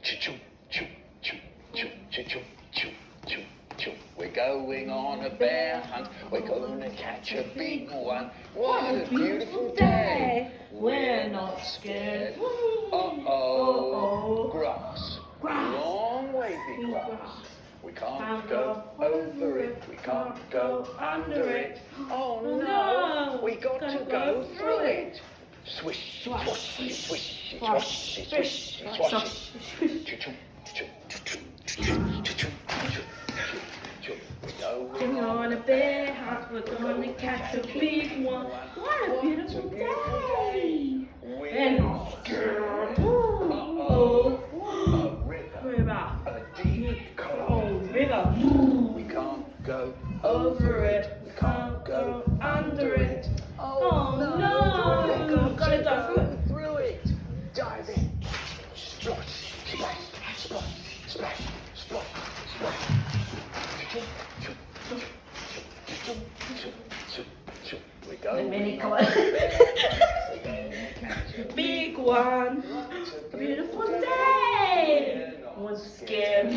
Choo choo choo choo choo choo choo choo choo. We're going on a bear hunt. We're gonna catch a big one. What a beautiful day. We're not scared. Uh-oh. Grass. Long wavy grass. We can't go over it. We can't go under it. Oh no. We got to go through it. Swish, swash, swish, swish, swash, swish, swash. We're on a bear hunt, we're gonna catch a big one. What a beautiful day! We're not scared. Oh, river. A deep, cold river. We can't go Over it, we can't go under it. Oh no! We've got to go through it. Dive in. Splash, splash, splash, splash, splash, splash. We go. The mini one. Big one. Beautiful day. One scared.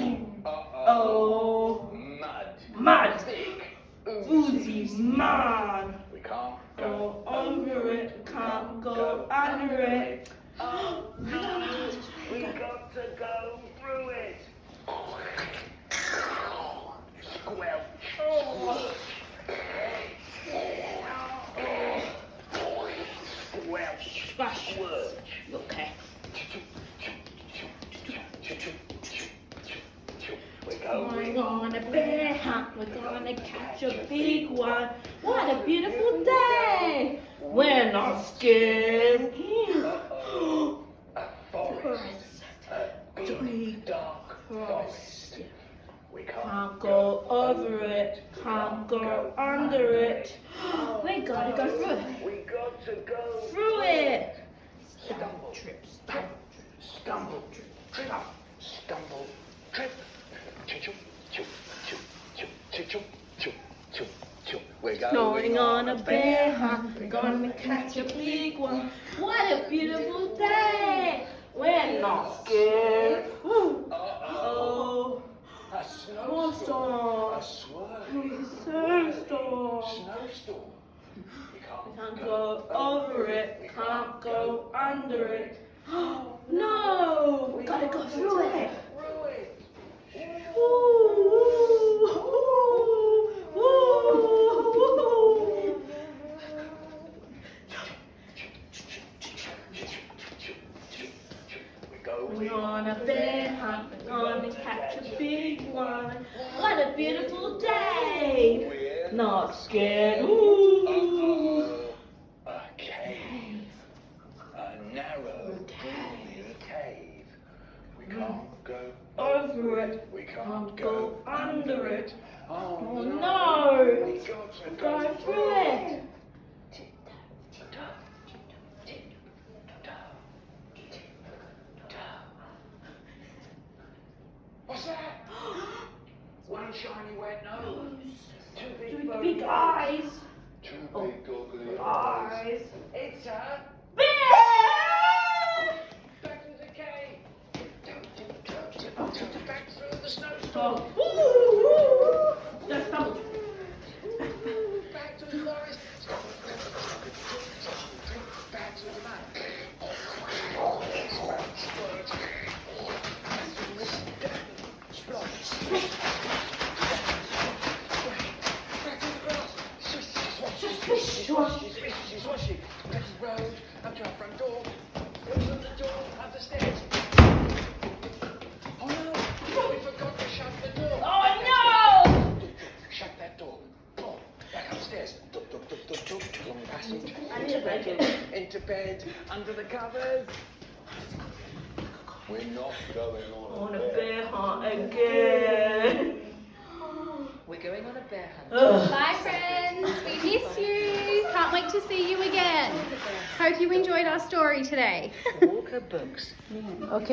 Oh. Mud. Oozy mud. We can't Go over it. Can't go under it. Oh no. We got to go through it. Squelch. Squelch. Splash. Okay. We're on a bear hunt, we're gonna catch a big one. What a beautiful day! We're not scared. A forest. A big dark forest. We Can't go over it, can't go under it. We gotta go through it. We got to go Through it. Stumble, Trip, stumble, trip, stumble, trip. Choo choo choo choo choo choo choo choo choo. We're Going on a bear hunt, we're gonna catch a big one. What a beautiful day! We're not scared. Oh, A snowstorm. snowstorm. A swirl. Snowstorm. Snowstorm. We Can't go over it, can't go under it. No, we gotta go through it. through it. We're on a bear hunt, we're gonna catch a big one. What a beautiful day! Not scared. A cave. A narrow, gloomy cave. We can't go Over it, We can't go under it. Oh no! We got to Go through it. What's that? One shiny wet nose. Two big Two big eyes. Two big goggly Eyes. It's a Bear! back to the cave. Back through the snowstorm. Oh. Let's go. Back to the forest. Back to the mud. Swashy, down the road, up to our front door, open the door, up the stairs. Oh no, we forgot to shut the door. Oh no! Shut that door. Boom, back upstairs. Long passage, I into did like bedroom, into bed, under the covers. We're not going On a bear hunt again. We're going on a bear hunt. Ugh. Bye friends, we miss you. Can't wait to see you again. Hope you enjoyed our story today. Walker Books. Okay.